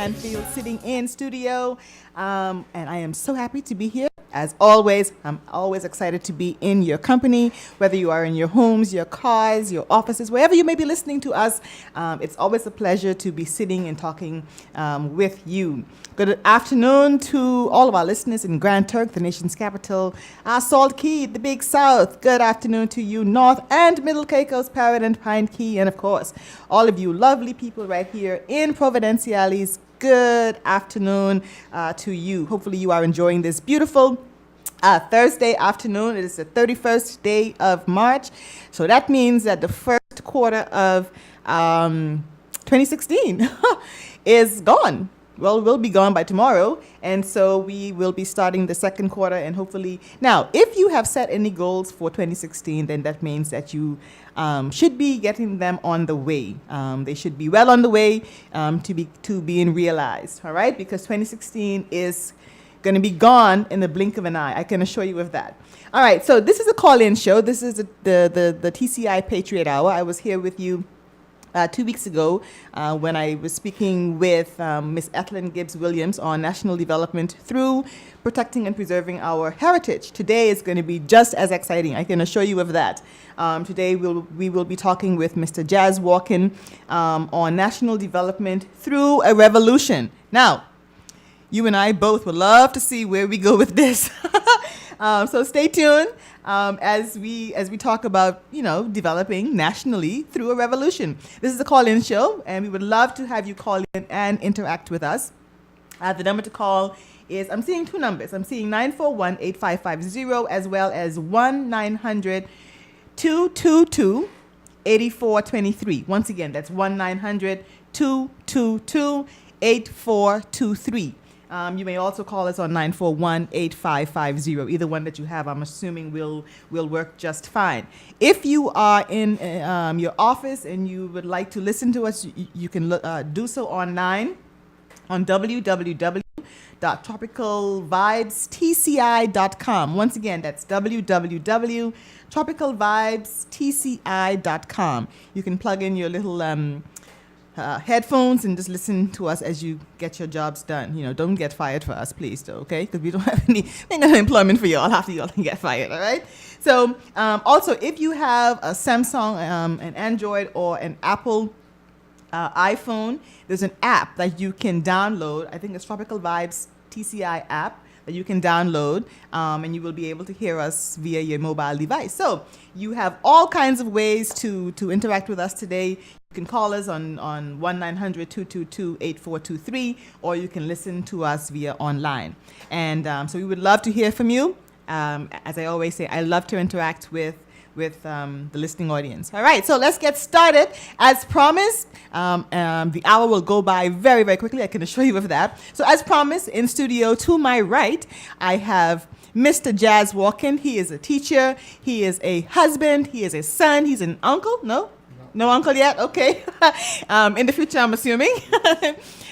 Handfield, sitting in studio, and I am so happy to be here. As always, I'm always excited to be in your company, whether you are in your homes, your cars, your offices, wherever you may be listening to us. It's always a pleasure to be sitting and talking with you. Good afternoon to all of our listeners in Grand Turk, the nation's capital, Salt Key, the Big South. Good afternoon to you, North and Middle Caicos, Parrot and Pine Key, and of course, all of you lovely people right here in Providenciales. Good afternoon to you. Hopefully you are enjoying this beautiful Thursday afternoon. It is the 31st day of March. So that means that the first quarter of 2016 is gone. Well, we'll be gone by tomorrow. And so we will be starting the second quarter and hopefully. Now, if you have set any goals for 2016, then that means that you should be getting them on the way. They should be well on the way to being realized. All right? Because 2016 is going to be gone in the blink of an eye. I can assure you of that. All right. So this is a call-in show. This is the TCI Patriot Hour. I was here with you 2 weeks ago when I was speaking with Miss Ethelyn Gibbs-Williams on national development through protecting and preserving our heritage. Today is going to be just as exciting. I can assure you of that. Today we will be talking with Mr. Jas Walkin on national development through a revolution. Now, you and I both would love to see where we go with this. So stay tuned as we talk about, developing nationally through a revolution. This is a call-in show, and we would love to have you call in and interact with us. The number to call is, I'm seeing two numbers. I'm seeing 941-8550 as well as 1-900-222-8423. Once again, that's 1-900-222-8423. You may also call us on 941-8550. Either one that you have, I'm assuming will work just fine. If you are in your office and you would like to listen to us, you can do so online on www.tropicalvibestci.com. Once again, that's www.tropicalvibestci.com. You can plug in your little headphones and just listen to us as you get your jobs done. Don't get fired for us, please, though, okay? Because we don't have any employment for y'all after y'all can get fired, all right? So also, if you have a Samsung, an Android, or an Apple iPhone, there's an app that you can download. I think it's Tropical Vibes TCI app that you can download, and you will be able to hear us via your mobile device. So you have all kinds of ways to interact with us today. You can call us on 1-900-222-8423, or you can listen to us via online. And so we would love to hear from you. As I always say, I love to interact with the listening audience. All right, so let's get started. As promised, the hour will go by very, very quickly. I can assure you of that. So as promised, in studio to my right, I have Mr. Jas Walkin. He is a teacher. He is a husband. He is a son. He's an uncle. No uncle yet? Okay. In the future, I'm assuming.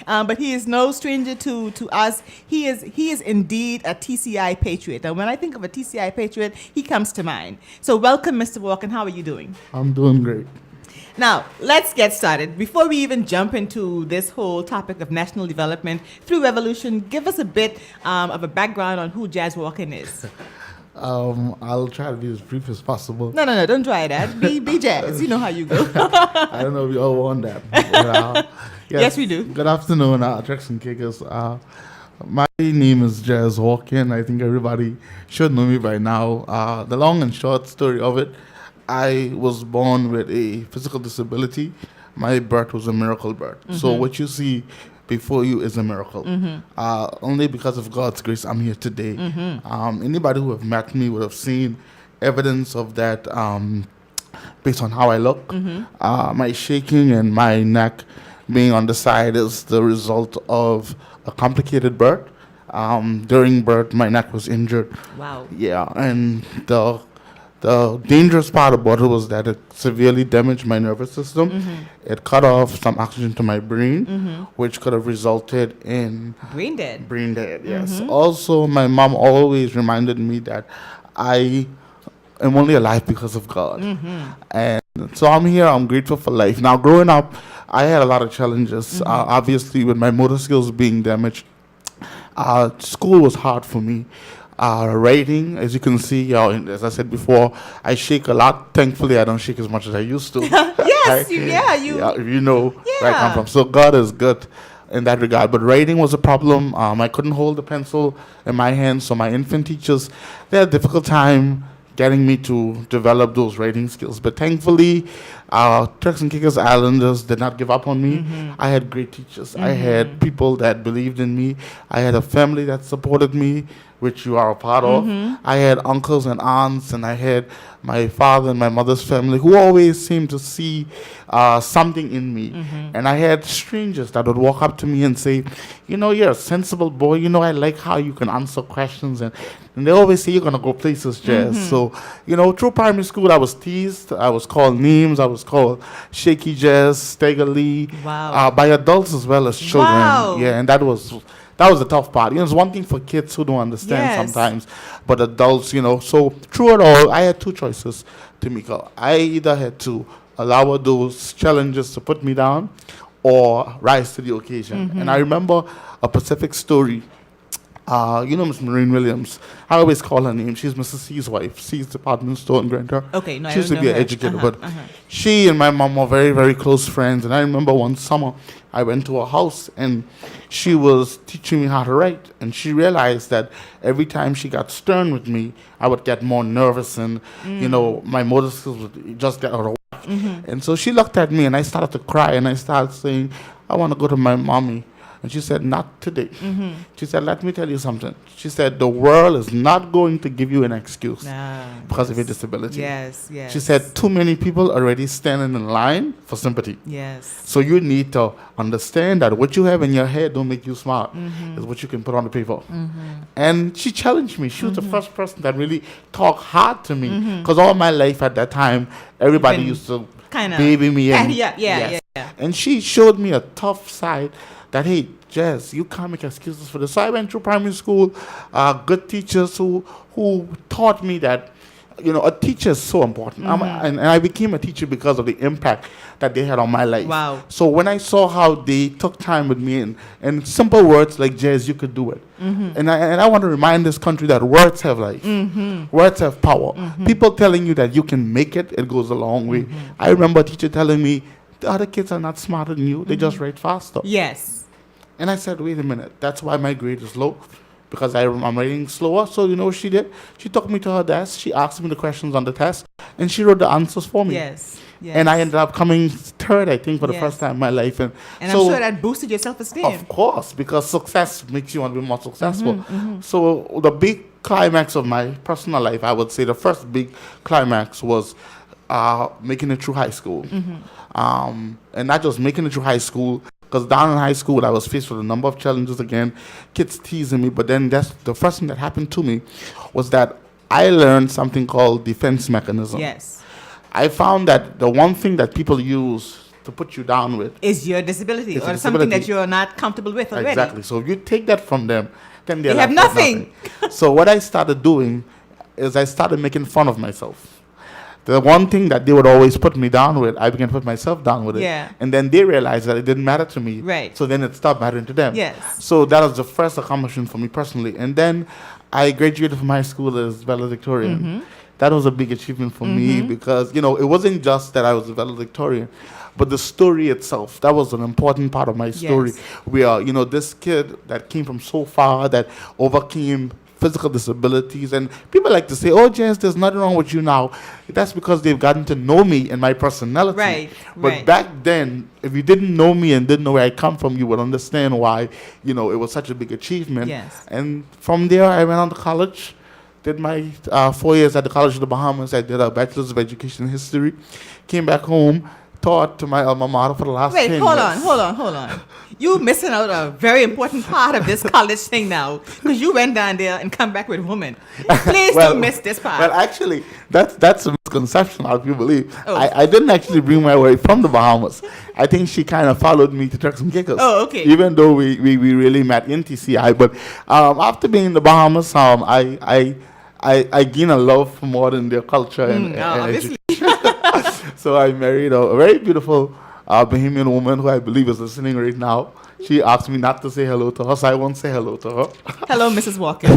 But he is no stranger to us. He is indeed a TCI Patriot. And when I think of a TCI Patriot, he comes to mind. So welcome, Mr. Walkin. How are you doing? I'm doing great. Now, let's get started. Before we even jump into this whole topic of national development through revolution, give us a bit of a background on who Jas Walkin is. I'll try to be as brief as possible. No, don't try that. Be Jas. You know how you go. I don't know if we all want that. But, yes, we do. Good afternoon, Jackson Kickers. My name is Jas Walkin. I think everybody should know me by now. The long and short story of it, I was born with a physical disability. My birth was a miracle birth. Mm-hmm. So what you see before you is a miracle. Mm-hmm. Only because of God's grace I'm here today. Mm-hmm. Anybody who have met me would have seen evidence of that based on how I look. Mm-hmm. My shaking and my neck being on the side is the result of a complicated birth. During birth, my neck was injured. Wow. Yeah, and the dangerous part about it was that it severely damaged my nervous system. Mm-hmm. It cut off some oxygen to my brain, mm-hmm. which could have resulted in brain dead. Brain dead, yes. Mm-hmm. Also, my mom always reminded me that I am only alive because of God. Mm-hmm. And so I'm here. I'm grateful for life. Now, growing up, I had a lot of challenges. Obviously, with my motor skills being damaged, school was hard for me. Writing, as you can see, as I said before, I shake a lot. Thankfully, I don't shake as much as I used to. Yes, You know where I come from. So God is good in that regard. But writing was a problem. I couldn't hold the pencil in my hand, so my infant teachers, they had a difficult time getting me to develop those writing skills. But thankfully, Turks and Caicos Islanders did not give up on me. I had great teachers. I had people that believed in me. I had a family that supported me, which you are a part of. I had uncles and aunts, and I had my father and my mother's family who always seemed to see something in me. And I had strangers that would walk up to me and say, you know, you're a sensible boy. You know, I like how you can answer questions. And they always say, you're going to go places, Jas. So, you know, through primary school, I was teased. I was called names. I was called Shaky Jas, Stagger Lee, by adults as well as children. Wow. Yeah, and that was the tough part. You know, it's one thing for kids who don't understand sometimes, but adults, you know. So through it all, I had two choices, Tamika. I either had to allow those challenges to put me down or rise to the occasion. And I remember a specific story. You know Miss Maureen Williams. I always call her name. She's Mrs. C's wife. C's department store in Granta. Okay, no, she used to be an educator, but uh-huh. she and my mom were very, very close friends. And I remember one summer I went to her house and she was teaching me how to write. And she realized that every time she got stern with me, I would get more nervous and, you know, my motor skills would just get out of whack. And so she looked at me and I started to cry and I started saying, I want to go to my mommy. And she said, not today. She said, let me tell you something. She said, the world is not going to give you an excuse because of your disability. Yes, yes. She said, too many people already standing in line for sympathy. Yes. So you need to understand that what you have in your head don't make you smart. It's what you can put on the paper. And she challenged me. She was the first person that really talked hard to me. Because all my life at that time, everybody used to baby me. And, yeah. And she showed me a tough side that, hey, Jas, you can't make excuses for this. So I went through primary school, good teachers who taught me that, you know, a teacher is so important. And I became a teacher because of the impact that they had on my life. Wow. So when I saw how they took time with me and simple words like, Jas, you could do it. And I want to remind this country that words have life. Words have power. People telling you that you can make it, it goes a long way. I remember a teacher telling me, the other kids are not smarter than you. They just write faster. Yes. And I said, wait a minute. That's why my grade is low, because I'm writing slower. So you know what she did? She took me to her desk. She asked me the questions on the test, and she wrote the answers for me. Yes. And I ended up coming third, I think, for the first time in my life. And so, I'm sure that boosted your self-esteem. Of course, because success makes you want to be more successful. So the big climax of my personal life, I would say the first big climax was making it through high school. And not just making it through high school, because down in high school, I was faced with a number of challenges again, kids teasing me. But then that's the first thing that happened to me was that I learned something called defense mechanism. Yes. I found that the one thing that people use to put you down with is your disability or something that you're not comfortable with already. Exactly. So if you take that from them, then they have nothing. So what I started doing is I started making fun of myself. The one thing that they would always put me down with, I began to put myself down with it. Yeah. And then they realized that it didn't matter to me. Right. So then it stopped mattering to them. Yes. So that was the first accomplishment for me personally. And then I graduated from high school as valedictorian. That was a big achievement for me because, you know, it wasn't just that I was a valedictorian, but the story itself. That was an important part of my story. Yes. Where, you know, this kid that came from so far, that overcame physical disabilities, and people like to say, oh, Jas, there's nothing wrong with you now. That's because they've gotten to know me and my personality. Right. But back then, if you didn't know me and didn't know where I come from, you would understand why, you know, it was such a big achievement. Yes. And from there, I went on to college, did my 4 years at the College of the Bahamas. I did a Bachelor's of Education in History, came back home, taught to my alma mater for the last 10 years. Hold on. You missing out a very important part of this college thing now, because you went down there and come back with women. Please don't miss this part. Well, actually, that's a misconception, how people believe. Oh. I didn't actually bring my wife from the Bahamas. I think she kind of followed me to Turks and Caicos. Oh, okay. Even though we really met in TCI. But after being in the Bahamas, I gained a love for more than their culture and obviously. education. So I married a very beautiful a Bahamian woman who I believe is listening right now. She asked me not to say hello to her, so I won't say hello to her. Hello, Mrs. Walkin.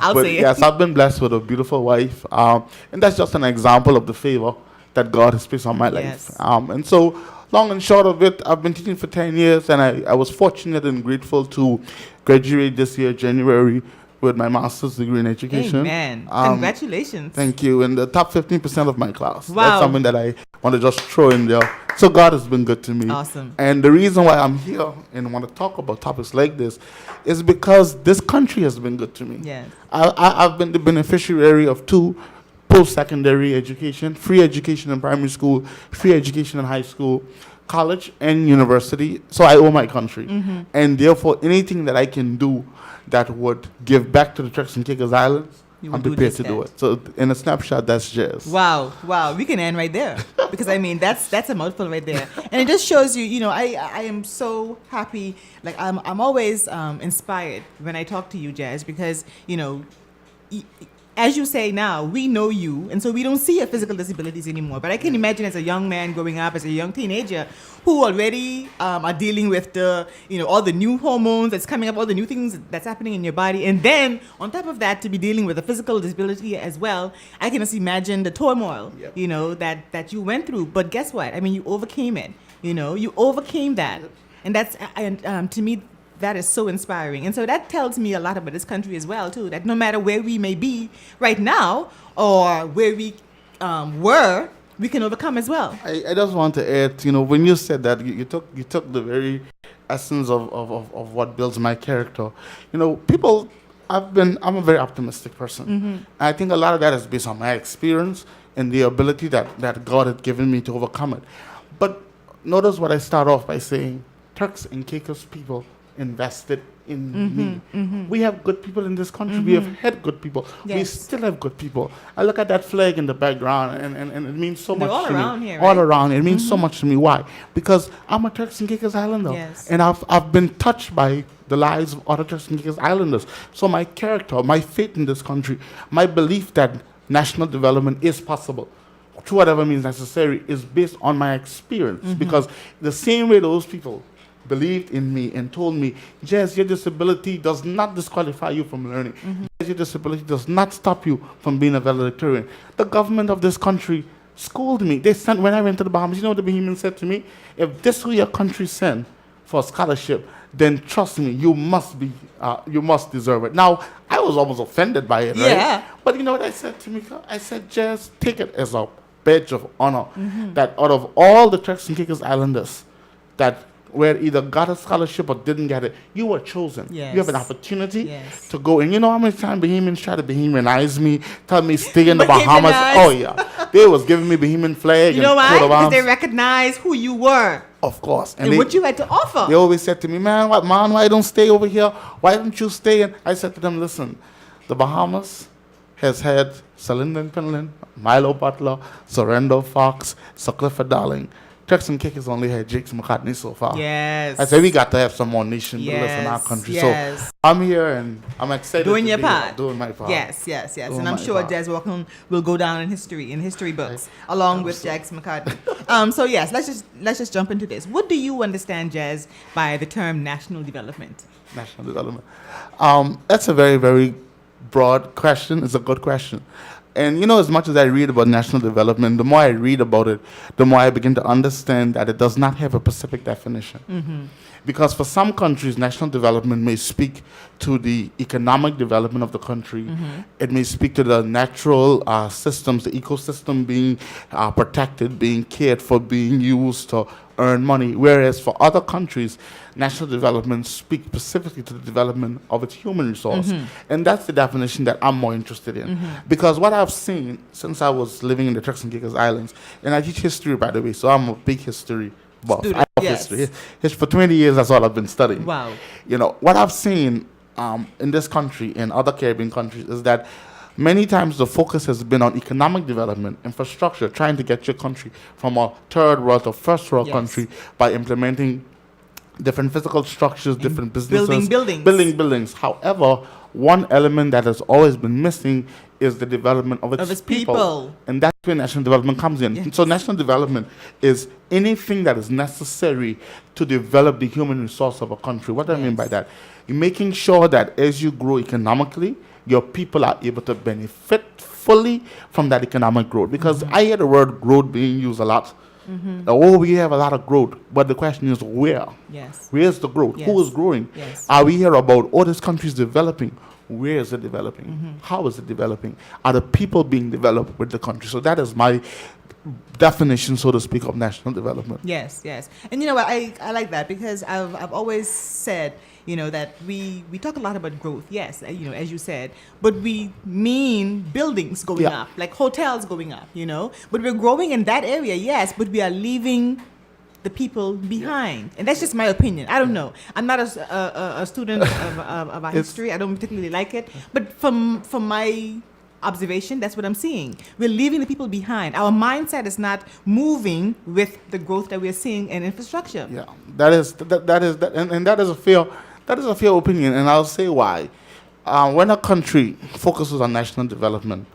I'll But say yes, it. I've been blessed with a beautiful wife, and that's just an example of the favor that God has placed on my life. Yes. And so, long and short of it, I've been teaching for 10 years, and I was fortunate and grateful to graduate this year, January, with my master's degree in education. Amen. Um, Congratulations. Thank you. In the top 15% of my class. Wow. That's something that I want to just throw in there. So God has been good to me. Awesome. And the reason why I'm here and want to talk about topics like this is because this country has been good to me. Yes. I've been the beneficiary of 2 post-secondary education, free education in primary school, free education in high school, college, and university. So I owe my country. And therefore, anything that I can do that would give back to the Turks and Caicos Islands, You I'm would do prepared just to do that. it. So in a snapshot, that's Jas. Wow, wow. We can end right there because I mean that's a mouthful right there, and it just shows you. You know, I am so happy. Like I'm always inspired when I talk to you, Jas, because you know. As you say now, we know you, and so we don't see your physical disabilities anymore. But I can imagine as a young man growing up, as a young teenager, who already are dealing with the, you know, all the new hormones that's coming up, all the new things that's happening in your body, and then on top of that, to be dealing with a physical disability as well. I can just imagine the turmoil, Yep. you know, that you went through. But guess what? I mean, you overcame it. You know, you overcame that, and that's to me. That is so inspiring. And so that tells me a lot about this country as well, too, that no matter where we may be right now or where we were, we can overcome as well. I just want to add, you know, when you said that, you took the very essence of what builds my character. You know, people, I'm a very optimistic person. I think a lot of that is based on my experience and the ability that God had given me to overcome it. But notice what I start off by saying, Turks and Caicos people invested in me. We have good people in this country. We have had good people. We Yes. still have good people. I look at that flag in the background, and it means so They're much all to around me. here, All right? around. It means so much to me. Why? Because I'm a Turks and Caicos Islander. Yes. And I've been touched by the lives of other Turks and Caicos Islanders. So my character, my faith in this country, my belief that national development is possible, through whatever means necessary, is based on my experience. Because the same way those people believed in me and told me, Jas, your disability does not disqualify you from learning. Jas, your disability does not stop you from being a valedictorian. The government of this country schooled me. They sent, when I went to the Bahamas, you know what the Bahamians said to me? If this is who your country sent for a scholarship, then trust me, you must deserve it. Now, I was almost offended by it, Yeah. right? But you know what I said, Tamika? I said, Jas, take it as a badge of honor that out of all the Turks and Caicos Islanders that where either got a scholarship or didn't get it, you were chosen. Yes. You have an opportunity Yes. to go. And you know how many times Bahamians try to Bahamianize me, tell me stay in the Bahamianize. Bahamas. Oh yeah, they was giving me Bahamian flag You and know why? coat of Because arms. they recognize who you were Of course. and they, what you had to offer. they always said to me, man, why don't stay over here? Why don't you stay? And I said to them, listen, the Bahamas has had Celinda Finland, Milo Butler, Sorrento Fox, Sir Clifford Darling. Turks and Caicos only had Jakes McCartney so far. Yes. I said we got to have some more nation builders in our Yes, country. yes. So I'm here and I'm excited Doing to your be here, part. doing my part. Yes, yes, yes. Doing And I'm my sure part. Jas Walkin will go down in history books, along with Jax McCartney. So yes, let's just jump into this. What do you understand, Jas, by the term national development? National development. That's a very, very broad question. It's a good question. And you know, as much as I read about national development, the more I read about it, the more I begin to understand that it does not have a specific definition. Because for some countries, national development may speak to the economic development of the country. It may speak to the natural systems, the ecosystem being protected, being cared for, being used to earn money. Whereas for other countries, national development speaks specifically to the development of its human resource. And that's the definition that I'm more interested in. Because what I've seen since I was living in the Turks and Caicos Islands, and I teach history, by the way, so I'm a big history buff. Student, I love yes. history. For 20 years, that's all I've been studying. Wow. You know, what I've seen in this country and other Caribbean countries is that many times the focus has been on economic development, infrastructure, trying to get your country from a third world to first world Yes. country by implementing different physical structures, different businesses. buildings. Building buildings. However, one element that has always been missing is the development of its, Of its people. And that's where national development comes in. Yes. So national development is anything that is necessary to develop the human resource of a country. What do I mean by Yes. that? You're making sure that as you grow economically, your people are able to benefit fully from that economic growth. Because I hear the word growth being used a lot. Oh, we have a lot of growth. But the question is where? Yes. Where's the growth? Who Yes. is growing? Yes. Are we here about, oh, this country is developing? Where is it developing? How is it developing? Are the people being developed with the country? So that is my definition, so to speak, of national development. Yes, yes. And you know what, I like that because I've always said, you know, that we talk a lot about growth, yes, you know, as you said, but we mean buildings going Yeah. up, like hotels going up, you know, but we're growing in that area, yes, but we are leaving the people behind. And that's just my opinion. I don't know. I'm not a student of our history. I don't particularly like it. But from my observation, that's what I'm seeing. We're leaving the people behind. Our mindset is not moving with the growth that we're seeing in infrastructure. Yeah, that is and that is a fair opinion, and I'll say why. When a country focuses on national development,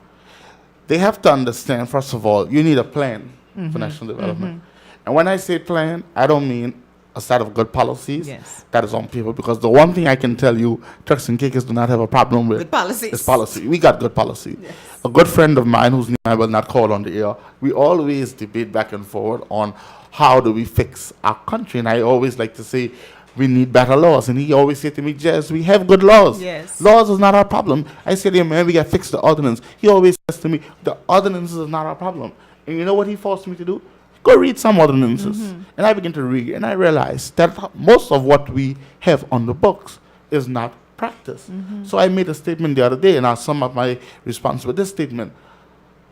they have to understand, first of all, you need a plan for national development. And when I say plan, I don't mean a set of good policies Yes. that is on paper. Because the one thing I can tell you, Turks and Caicos do not have a problem with With policies. is policy. We got good policy. Yes. A good friend of mine, whose name I will not call on the air, we always debate back and forward on how do we fix our country. And I always like to say, we need better laws. And he always said to me, Jas, we have good laws. Yes. Laws is not our problem. I said to him, man, we got to fix the ordinance. He always says to me, the ordinance is not our problem. And you know what he forced me to do? Go read some ordinances. And I began to read, and I realized that most of what we have on the books is not practiced. So I made a statement the other day, and I'll sum up my response with this statement.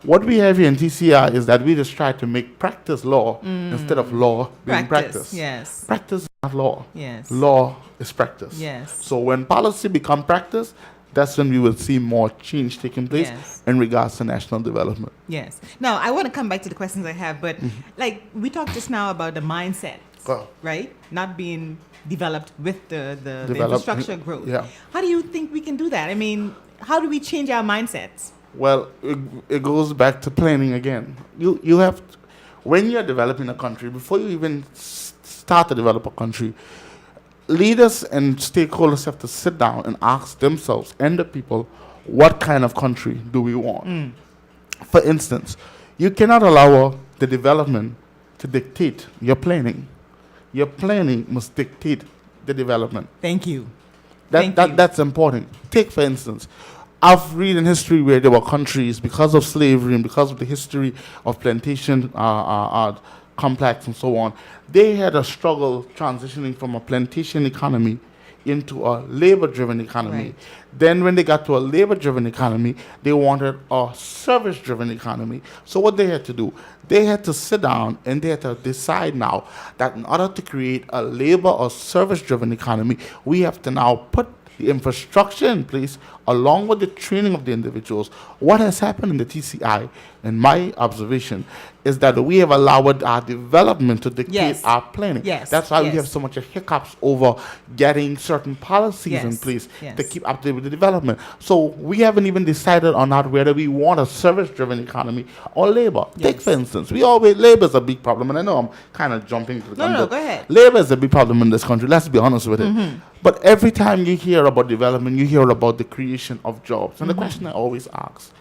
What we have here in TCI is that we just try to make practice law instead of law being practice. Yes. Practice is not law. Yes. Law is practice. Yes. So when policy become practice, that's when we will see more change taking place Yes. in regards to national development. Yes. Now, I want to come back to the questions I have, but like we talked just now about the mindset, Well, right? Not being developed with the Develop- infrastructure growth. yeah. How do you think we can do that? I mean, how do we change our mindsets? Well, it goes back to planning again. You have, when you're developing a country, before you even start to develop a country, leaders and stakeholders have to sit down and ask themselves and the people, what kind of country do we want? For instance, you cannot allow the development to dictate your planning. Your planning must dictate the development. Thank you. Thank you. That's important. Take, for instance, I've read in history where there were countries, because of slavery and because of the history of plantation complex and so on, they had a struggle transitioning from a plantation economy into a labor-driven economy. Right. Then when they got to a labor-driven economy, they wanted a service-driven economy. So what they had to do, they had to sit down and they had to decide now that in order to create a labor or service-driven economy, we have to now put the infrastructure in place along with the training of the individuals. What has happened in the TCI, in my observation, is that we have allowed our development to dictate Yes. our planning. Yes, That's why we yes. have so much hiccups over getting certain policies in Yes, place yes. to keep up to date with the development. So we haven't even decided on not whether we want a service-driven economy or labor. Take, Yes. for instance, labor is a big problem, and I know I'm kind of jumping to the gun, No, but go ahead. labor is a big problem in this country. Let's be honest with it. But every time you hear about development, you hear about the creation of jobs. And the question I always ask,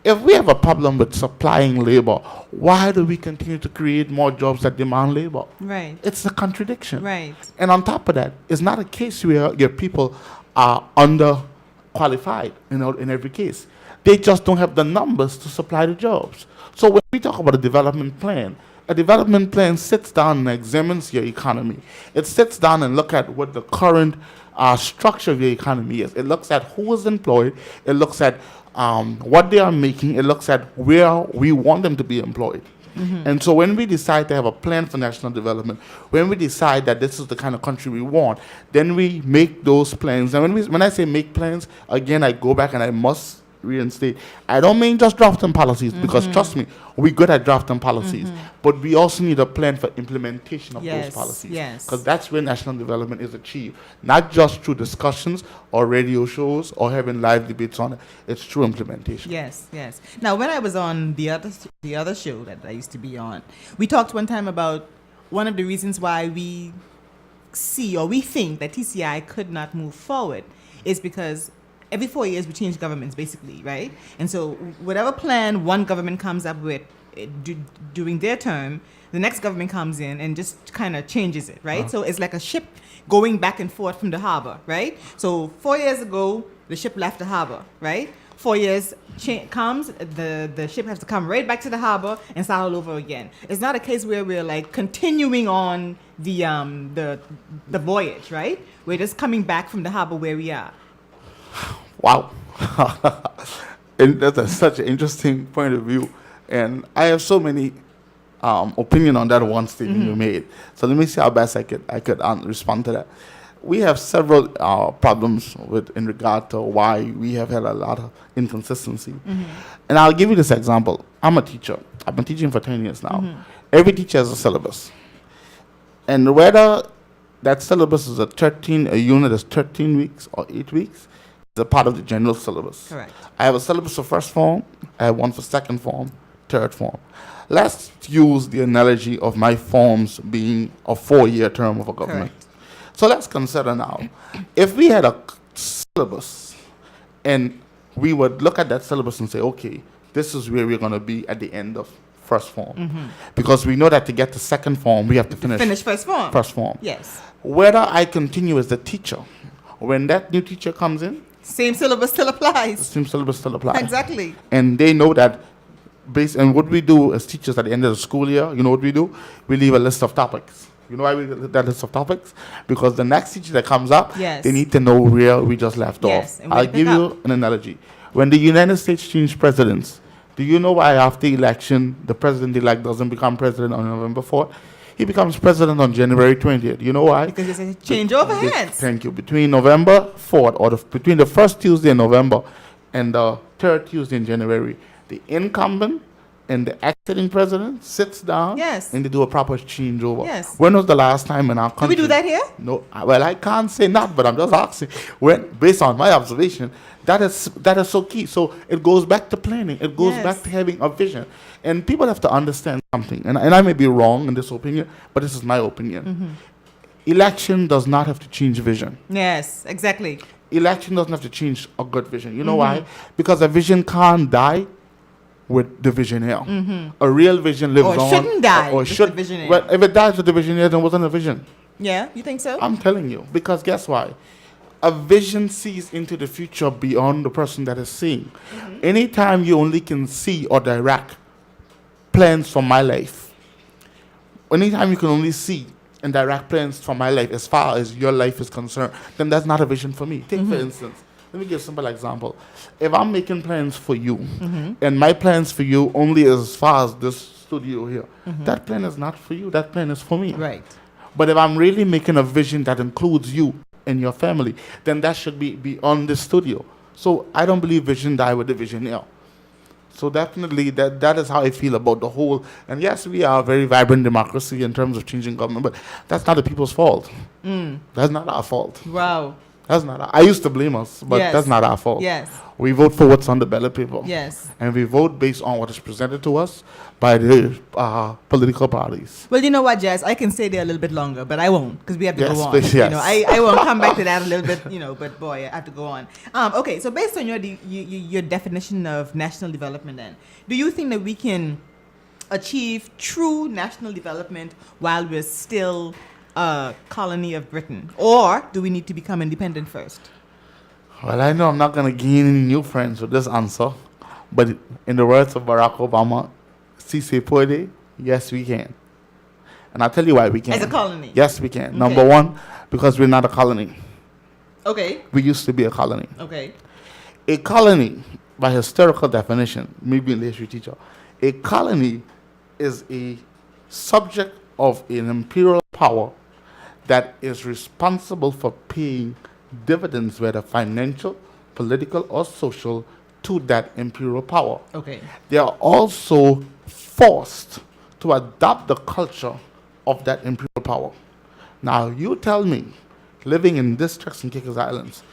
if we have a problem with supplying labor, why do we continue to create more jobs that demand labor? Right. It's a contradiction. Right. And on top of that, it's not a case where your people are underqualified, in every case. They just don't have the numbers to supply the jobs. So when we talk about a development plan sits down and examines your economy. It sits down and look at what the current structure of your economy is. It looks at who is employed. It looks at what they are making. It looks at where we want them to be employed. And so when we decide to have a plan for national development, when we decide that this is the kind of country we want, then we make those plans. And when I say make plans, again, I go back and I must reinstate. I don't mean just drafting policies, because trust me, we're good at drafting policies, but we also need a plan for implementation of those policies. Yes. Because that's where national development is achieved, not just through discussions or radio shows or having live debates on it. It's through implementation. Yes, yes. Now, when I was on the other show that I used to be on, we talked one time about one of the reasons why we see or we think that TCI could not move forward is because every 4 years we change governments, basically, right? And so whatever plan one government comes up with during their term, the next government comes in and just kind of changes it, right? So it's like a ship going back and forth from the harbor, right? So 4 years ago, the ship left the harbor, right? 4 years comes, the ship has to come right back to the harbor and start all over again. It's not a case where we're like continuing on the voyage, right? We're just coming back from the harbor where we are. Wow. And that's such an interesting point of view. And I have so many opinion on that one statement you made. So let me see how best I could respond to that. We have several problems in regard to why we have had a lot of inconsistency. And I'll give you this example. I'm a teacher. I've been teaching for 10 years now. Every teacher has a syllabus. And whether that syllabus is a unit is 13 weeks or 8 weeks, is a part of the general syllabus. Correct. I have a syllabus for first form, I have one for second form, third form. Let's use the analogy of my forms being a 4-year term of a government. Correct. So let's consider now, if we had a syllabus and we would look at that syllabus and say, okay, this is where we're going to be at the end of first form. Because we know that to get to second form, we have to finish first form. First form. Yes. Whether I continue as the teacher, when that new teacher comes in, Same syllabus still the applies. same syllabus still applies. Exactly. And they know that based on what we do as teachers at the end of the school year, you know what we do? We leave a list of topics. You know why we leave that list of topics? Because the next teacher that comes up, Yes. they need to know where we just left Yes, off. and where I'll to give pick you an analogy. When the United States changed presidents, do you know why after election, the president-elect doesn't become president on November 4th? He becomes president on January 20th. You know why? Because it's a change over hands. Thank you. Between November 4th, or between the first Tuesday in November and the third Tuesday in January, the incumbent and the acting president sits down Yes. and they do a proper changeover. Yes. When was the last time in our Do country? we do that here? No. Well, I can't say not, but I'm just asking. When, based on my observation, that is so key. So it goes back to planning. It goes Yes. back to having a vision. And people have to understand something. And I may be wrong in this opinion, but this is my opinion. Election does not have to change vision. Yes, exactly. Election doesn't have to change a good vision. You know why? Because a vision can't die with the visionaire. A real vision lives Or on. shouldn't die Or with should. the visionaire. Well, if it dies with the visionaire, then it wasn't a vision. Yeah, you think so? I'm telling you. Because guess why? A vision sees into the future beyond the person that is seeing. Anytime you only can see or direct plans for my life, anytime you can only see and direct plans for my life as far as your life is concerned, then that's not a vision for me. Take, for instance, let me give a simple example. If I'm making plans for you, and my plans for you only as far as this studio here, that plan is not for you, that plan is for me. Right. But if I'm really making a vision that includes you and your family, then that should be beyond the studio. So I don't believe vision die with the visionaire. So definitely that is how I feel about the whole. And yes, we are a very vibrant democracy in terms of changing government, but that's not the people's fault. That's not our fault. Wow. That's not. I used to blame us, but Yes. that's not our fault. Yes. We vote for what's on the ballot paper. Yes. And we vote based on what is presented to us by the political parties. Well, you know what, Jas? I can stay there a little bit longer, but I won't because we have to Yes, go on. please, You yes. know, I won't come back to that a little bit, but boy, I have to go on. Okay, so based on your definition of national development then, do you think that we can achieve true national development while we're still a colony of Britain? Or do we need to become independent first? Well, I know I'm not going to gain any new friends with this answer, but in the words of Barack Obama, si se puede, yes, we can. And I'll tell you why we can. As a colony? Yes, we can. Okay. Number one, because we're not a colony. Okay. We used to be a colony. Okay. A colony, by historical definition, maybe in history teacher, a colony is a subject of an imperial power that is responsible for paying dividends, whether financial, political, or social, to that imperial power. Okay. They are also forced to adopt the culture of that imperial power. Now, you tell me, living in this Turks and Caicos Islands,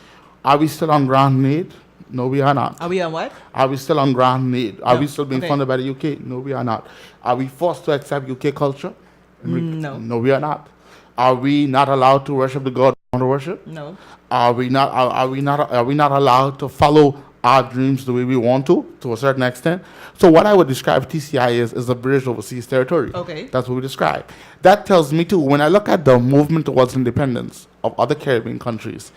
are we still on ground need? No, we are not. Are we on what? Are we still on ground need? Are No. we still being Okay. funded by the UK? No, we are not. Are we forced to accept UK culture? No. No, we are not. Are we not allowed to worship the God we want to worship? No. Are we not? Are we not allowed to follow our dreams the way we want to a certain extent? So what I would describe TCI is a British overseas territory. Okay. That's what we describe. That tells me too. When I look at the movement towards independence of other Caribbean countries,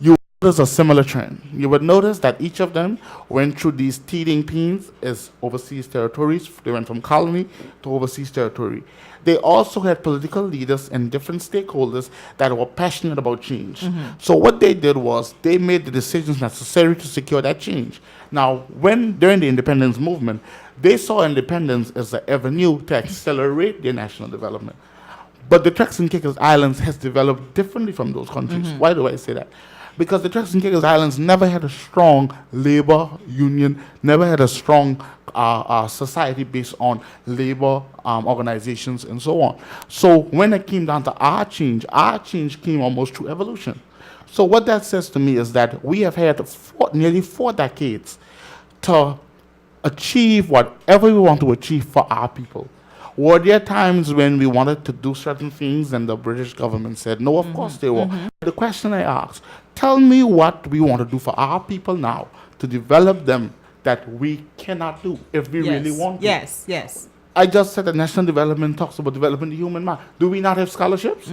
you notice a similar trend. You would notice that each of them went through these teething pains as overseas territories. They went from colony to overseas territory. They also had political leaders and different stakeholders that were passionate about change. So what they did was they made the decisions necessary to secure that change. Now, during the independence movement, they saw independence as an avenue to accelerate their national development. But the Turks and Caicos Islands has developed differently from those countries. Why do I say that? Because the Turks and Caicos Islands never had a strong labor union, never had a strong society based on labor organizations and so on. So when it came down to our change came almost through evolution. So what that says to me is that we have had nearly 4 decades to achieve whatever we want to achieve for our people. Were there times when we wanted to do certain things and the British government said no? Of course there were. The question I asked, tell me what we want to do for our people now to develop them that we cannot do if we really want to. Yes, yes. I just said that national development talks about developing the human mind. Do we not have scholarships?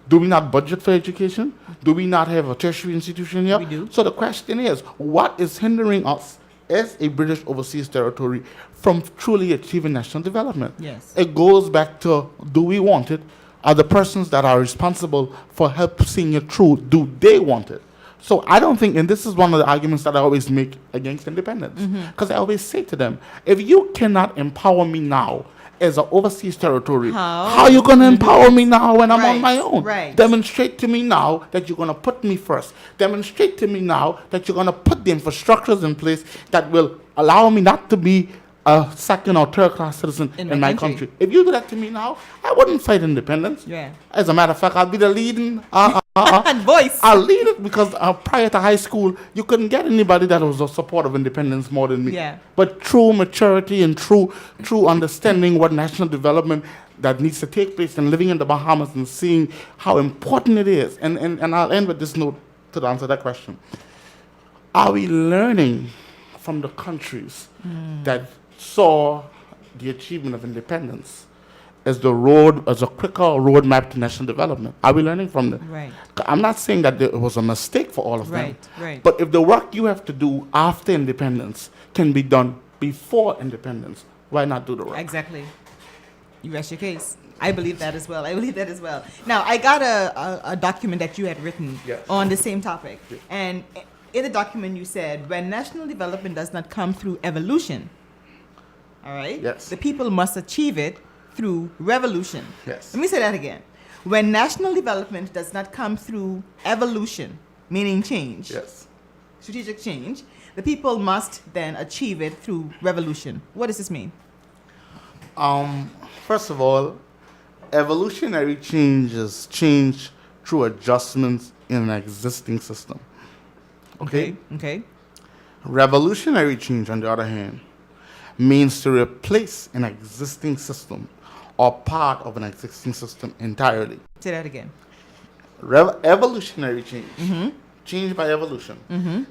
Do we not budget for education? Do we not have a tertiary institution here? We do. So the question is, what is hindering us as a British overseas territory from truly achieving national development? Yes. It goes back to, do we want it? Are the persons that are responsible for help seeing it through, do they want it? So I don't think, and this is one of the arguments that I always make against independence, because I always say to them, if you cannot empower me now as an overseas territory, how are you going to empower me now when I'm on my own? Right. Demonstrate to me now that you're going to put me first. Demonstrate to me now that you're going to put the infrastructures in place that will allow me not to be a second or third class citizen in my country. If you do that to me now, I wouldn't fight independence. Yeah. As a matter of fact, I'll be the leading And voice. I'll lead it because prior to high school, you couldn't get anybody that was a support of independence more than me. Yeah. But true maturity and true understanding what national development that needs to take place and living in the Bahamas and seeing how important it is. And I'll end with this note to answer that question. Are we learning from the countries that saw the achievement of independence as a quicker roadmap to national development? Are we learning from them? Right. I'm not saying that it was a mistake for all of them. Right, right. But if the work you have to do after independence can be done before independence, why not do the work? Exactly. You rest your case. I believe that as well. Now, I got a document that you had written Yes. on the same topic. Yes. And in the document you said, when national development does not come through evolution, all right? Yes. The people must achieve it through revolution. Yes. Let me say that again. When national development does not come through evolution, meaning change, Yes. strategic change, the people must then achieve it through revolution. What does this mean? First of all, evolutionary change is change through adjustments in an existing system. Okay? Okay. Revolutionary change, on the other hand, means to replace an existing system or part of an existing system entirely. Say that again. Evolutionary change, change by evolution,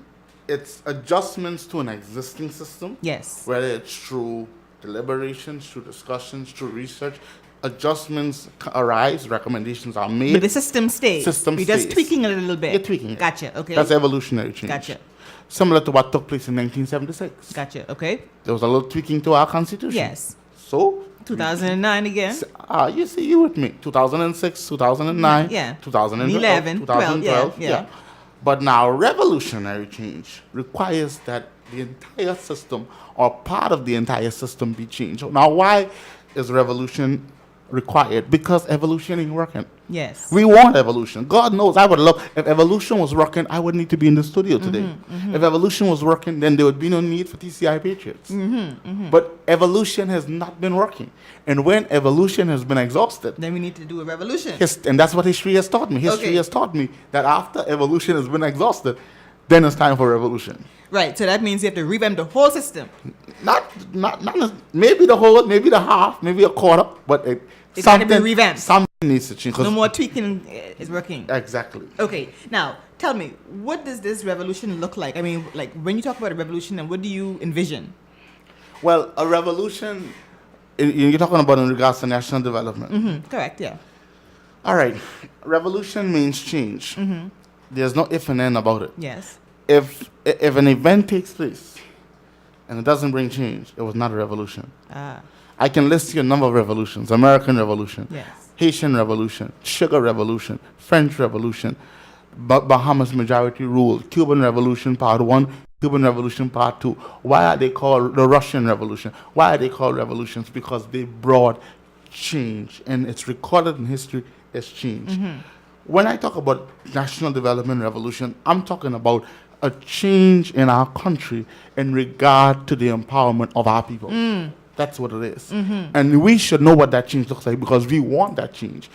it's adjustments to an existing system, Yes. whether it's through deliberations, through discussions, through research. Adjustments arise, recommendations are made. But the system stays. System You're just stays. tweaking it a little bit. You're tweaking it. Gotcha. Okay. That's evolutionary change. Gotcha. Similar to what took place in 1976. Gotcha. Okay. There was a little tweaking to our constitution. Yes. So 2009 again. you see, you with me. 2006, 2009, Yeah. 2011, 2012. Yeah. But now revolutionary change requires that the entire system or part of the entire system be changed. Now, why is revolution required because evolution ain't working. Yes. We want evolution. God knows I would love, if evolution was working, I would need to be in the studio today. If evolution was working, then there would be no need for TCI Patriots. But evolution has not been working. And when evolution has been exhausted, Then we need to do a revolution. and that's what history has taught me. History Okay. has taught me that after evolution has been exhausted, then it's time for revolution. Right. So that means you have to revamp the whole system. Not maybe the whole, maybe the half, maybe a quarter, but It gotta be revamped. Something needs to change. 'cause- No more tweaking is working. Exactly. Okay. Now, tell me, what does this revolution look like? I mean, like when you talk about a revolution, and what do you envision? Well, a revolution, you're talking about in regards to national development. Correct. Yeah. All right. Revolution means change. There's no if and then about it. Yes. If an event takes place and it doesn't bring change, it was not a revolution. I can list you a number of revolutions: American Revolution, Yes. Haitian Revolution, Sugar Revolution, French Revolution, Bahamas Majority Rule, Cuban Revolution Part 1, Cuban Revolution Part 2. Why are they called the Russian Revolution? Why are they called revolutions? Because they brought change, and it's recorded in history as change. When I talk about national development revolution, I'm talking about a change in our country in regard to the empowerment of our people. That's what it is. And we should know what that change looks like because we want that change.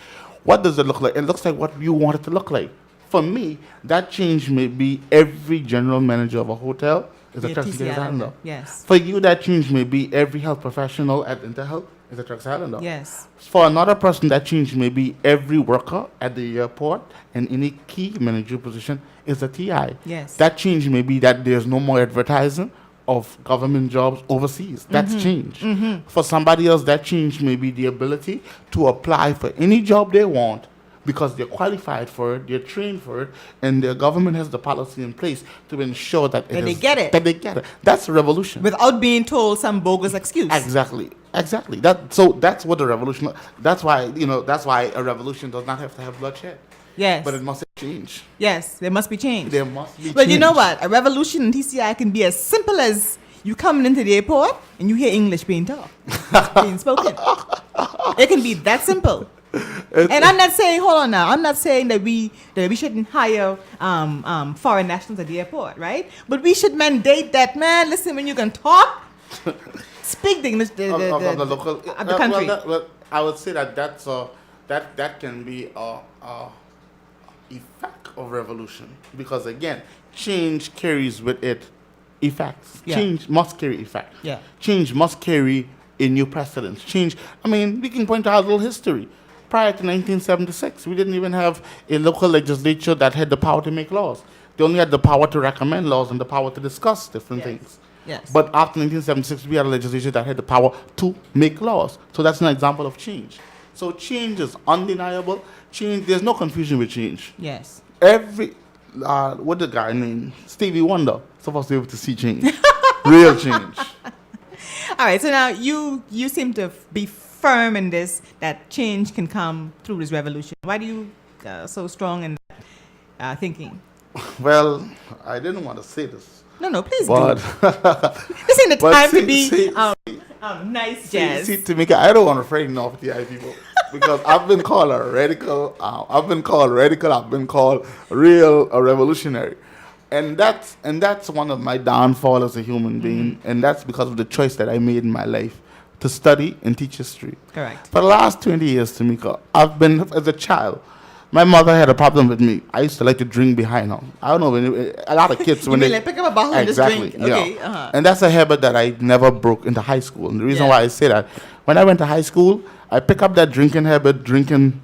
What does it look like? It looks like what you want it to look like. For me, that change may be every general manager of a hotel is a Yeah, Texas TCI Islander. Yes. For you, that change may be every health professional at InterHealth is a Texas Islander. Yes. For another person, that change may be every worker at the airport and any key managerial position is a TI. Yes. That change may be that there's no more advertising of government jobs overseas. That's change. For somebody else, that change may be the ability to apply for any job they want because they're qualified for it, they're trained for it, and the government has the policy in place to ensure that That they get it. That they get it. That's a revolution. Without being told some bogus excuse. Exactly. That's what the revolution. That's why a revolution does not have to have bloodshed, Yes. but it must have change. Yes. There must be change. There must be. Well, you know change. what? A revolution in TCI can be as simple as you coming into the airport and you hear English being talked, being spoken. It can be that simple. And I'm not saying, hold on now, I'm not saying that we shouldn't hire foreign nationals at the airport, right? But we should mandate that, man, listen, when you can talk, speak the English Of the local of the country. I would say that can be a effect of revolution because again, change carries with it effects. Yeah. Change must carry effect. Yeah. Change must carry a new precedence. Change. I mean, we can point out a little history. Prior to 1976, we didn't even have a local legislature that had the power to make laws. They only had the power to recommend laws and the power to discuss different Yes. things. Yes. But after 1976, we had a legislature that had the power to make laws. So that's an example of change. So change is undeniable. Change, there's no confusion with change. Yes. What the guy named Stevie Wonder supposed to be able to see change, real change. All right. So now you seem to be firm in this, that change can come through this revolution. Why do you so strong in that thinking? Well, I didn't want to say this, No, please but do. This ain't the but time see- to be see- nice, Jazz. see, Tamika, I don't want to frighten off the people because I've been called a radical. I've been called a revolutionary, and that's one of my downfall as a human being, and that's because of the choice that I made in my life to study and teach history. Correct. For the last 20 years, Tamika, I've been, as a child, my mother had a problem with me. I used to like to drink behind her. I don't know, a lot of kids, when mean they like pick up a bottle and just exactly, drink? Okay, uh-huh. And that's a habit that I never broke into high school. And the reason Yeah. why I say that, when I went to high school, I picked up that drinking habit, drinking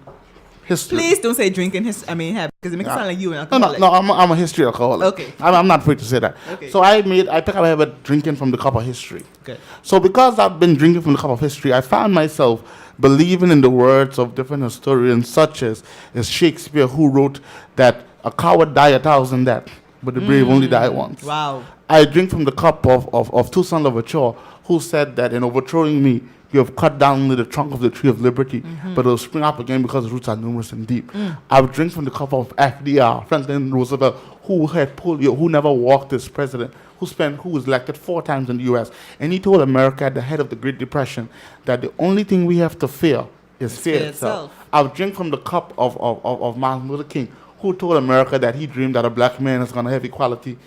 history. Please don't say drinking because it makes it sound like you an No, alcoholic. I'm a history alcoholic. Okay. I'm not afraid to say that. Okay. So I picked up a habit drinking from the cup of history. Good. So because I've been drinking from the cup of history, I found myself believing in the words of different historians, such as Shakespeare, who wrote that a coward die 1,000 deaths, but the brave only die once. Wow. I drink from the cup of Toussaint Louverture, who said that in overthrowing me, you have cut down only the trunk of the tree of liberty, but it will spring up again because the roots are numerous and deep. I would drink from the cup of FDR, Franklin Roosevelt, who had polio, who never walked as president, who was elected 4 times in the U.S. And he told America at the head of the Great Depression that the only thing we have to fear is fear fear itself. itself. I'll drink from the cup of Martin Luther King, who told America that he dreamed that a black man is going to have equality.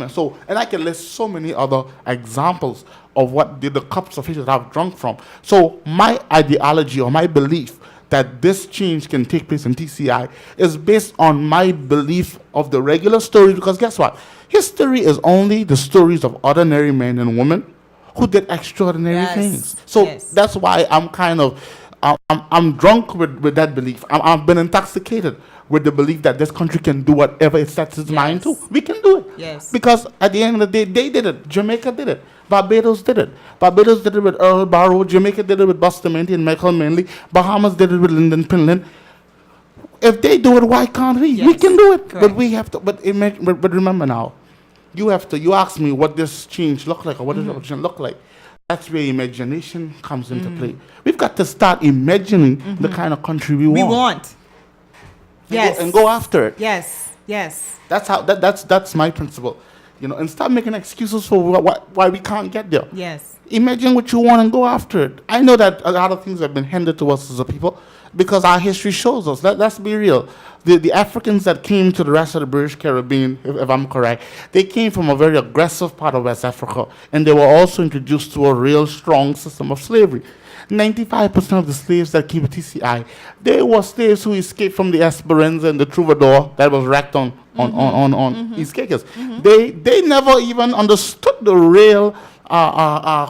So, and I can list so many other examples of what the cups of history that I've drunk from. So my ideology or my belief that this change can take place in TCI is based on my belief of the regular story, because guess what? History is only the stories of ordinary men and women who did extraordinary things. So that's why I'm kind of, I'm drunk with that belief. I've been intoxicated with the belief that this country can do whatever it sets its mind to. We can do it. Yes. Because at the end of the day, they did it. Jamaica did it. Barbados did it. Barbados did it with Earl Barrow. Jamaica did it with Bustamante and Michael Manley. Bahamas did it with Lyndon Pinland. If they do it, why can't we? Yes. We can do it. Correct. But we have to. But remember now, you have to. You ask me what this change look like or what this revolution look like. That's where imagination comes into play. We've got to start imagining the kind of country we want. And go after it. Yes. Yes. That's how. That's my principle. And stop making excuses for why we can't get there. Yes. Imagine what you want and go after it. I know that a lot of things have been handed to us as a people because our history shows us. Let's be real. The Africans that came to the rest of the British Caribbean, if I'm correct, they came from a very aggressive part of West Africa, and they were also introduced to a real strong system of slavery. 95% of the slaves that came to TCI, they were slaves who escaped from the Esperanza and the Troubadour that was wrecked on East Caicos. They never even understood the real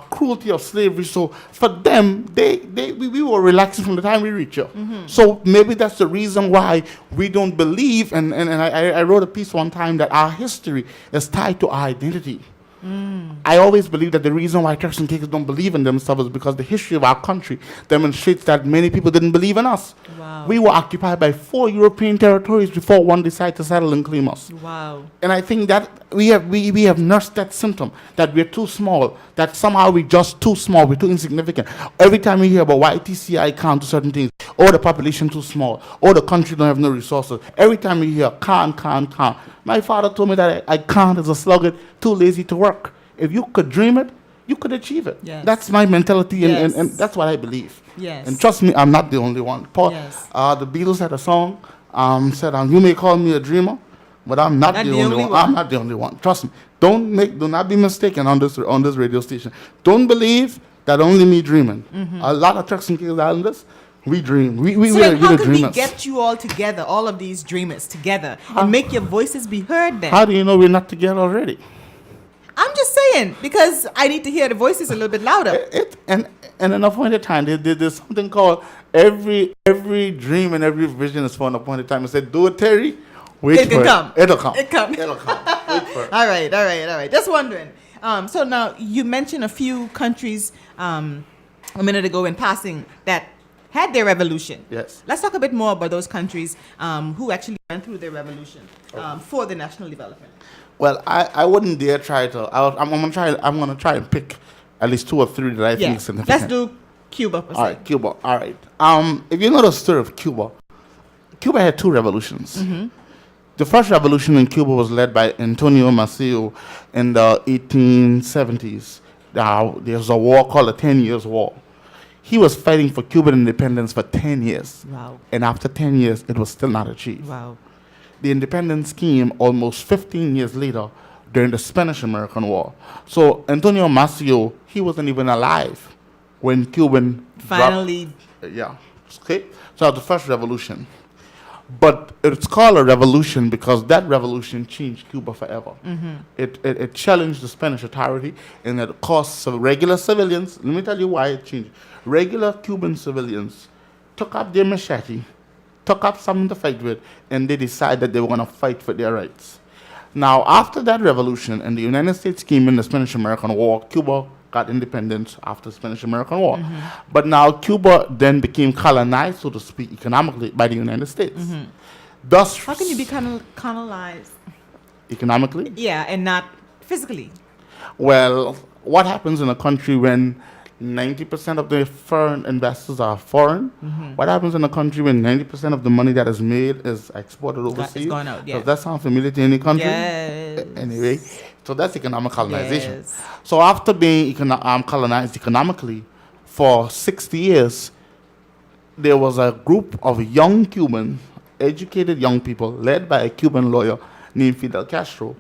cruelty of slavery. So for them, we were relaxing from the time we reached here. So maybe that's the reason why we don't believe, and I wrote a piece one time that our history is tied to our identity. I always believe that the reason why Turks and Caicos don't believe in themselves is because the history of our country demonstrates that many people didn't believe in us. Wow. We were occupied by 4 European territories before one decided to settle and claim us. Wow. And I think that we have nursed that symptom, that we're too small, that somehow we're just too small, we're too insignificant. Every time we hear about why TCI can't do certain things, or the population too small, or the country don't have no resources, every time we hear can't. My father told me that I can't as a sluggard, too lazy to work. If you could dream it, you could achieve it. Yes. That's my mentality, and that's what I believe. Yes. And trust me, I'm not the only one. Paul, the Beatles had a song, said, you may call me a dreamer, but I'm not the only one. I'm not the only one. Trust me. Do not be mistaken on this radio station. Don't believe that only me dreaming. A lot of Turks and Caicos Islanders, we dream. So how can we get you all together, all of these dreamers together, and make your voices be heard then? How do you know we're not together already? I'm just saying, because I need to hear the voices a little bit louder. And in an appointed time, there's something called every dream and every vision is for an appointed time. I said, do it, Terry. Wait for it. It'll come. Wait for it. All right. Just wondering. So now you mentioned a few countries a minute ago in passing that had their revolution. Yes. Let's talk a bit more about those countries who actually went through their revolution for the national development. Well, I wouldn't dare try to. I'm gonna try and pick at least 2 or 3 that I think is significant. Let's do Cuba. All right, Cuba. All right. If you know the story of Cuba, Cuba had 2 revolutions. The first revolution in Cuba was led by Antonio Maceo in the 1870s. There was a war called the 10 Years' War. He was fighting for Cuban independence for 10 years. Wow. And after 10 years, it was still not achieved. Wow. The independence came almost 15 years later during the Spanish-American War. So Antonio Maceo, he wasn't even alive when Cuban finally. Okay. So the first revolution. But it's called a revolution because that revolution changed Cuba forever. It challenged the Spanish authority, and it cost regular civilians. Let me tell you why it changed. Regular Cuban civilians took up their machete, took up something to fight with, and they decided that they were going to fight for their rights. Now, after that revolution, and the United States came in the Spanish-American War, Cuba got independence after the Spanish-American War. But now Cuba then became colonized, so to speak, economically by the United States. Thus, how can you be colonized? Economically? Yeah, and not physically. Well, what happens in a country when 90% of the foreign investors are foreign? What happens in a country when 90% of the money that is made is exported overseas? It's gone out, Does that sound familiar to any country? Yes. Anyway, so that's economic colonization. Yes. So after being colonized economically for 60 years, there was a group of young Cubans, educated young people, led by a Cuban lawyer named Fidel Castro,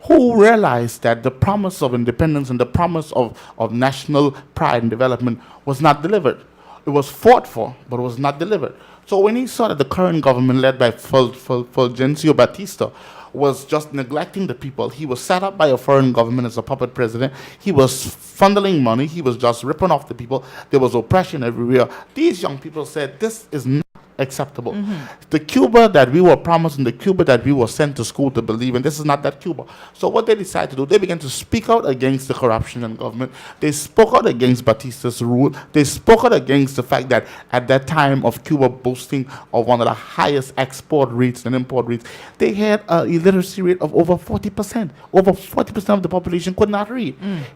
who realized that the promise of independence and the promise of national pride and development was not delivered. It was fought for, but it was not delivered. So when he saw that the current government, led by Fulgencio Batista, was just neglecting the people, he was set up by a foreign government as a puppet president. He was funneling money. He was just ripping off the people. There was oppression everywhere. These young people said, this is not acceptable. The Cuba that we were promised and the Cuba that we were sent to school to believe in, this is not that Cuba. So what they decided to do, they began to speak out against the corruption in government. They spoke out against Batista's rule. They spoke out against the fact that at that time of Cuba boasting of one of the highest export rates and import rates, they had an illiteracy rate of over 40%. Over 40% of the population could not read.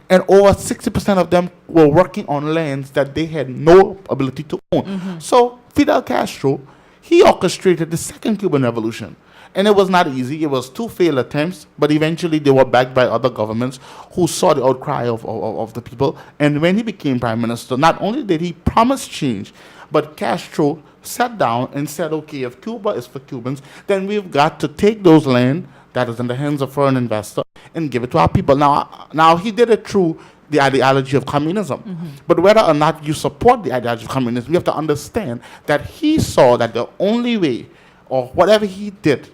And over 60% of them were working on lands that they had no ability to own. So Fidel Castro, he orchestrated the second Cuban Revolution. And it was not easy. It was 2 failed attempts, but eventually they were backed by other governments who saw the outcry of the people. And when he became prime minister, not only did he promise change, but Castro sat down and said, okay, if Cuba is for Cubans, then we've got to take those land that is in the hands of foreign investor and give it to our people. Now he did it through the ideology of communism. But whether or not you support the ideology of communism, you have to understand that he saw that the only way, or whatever he did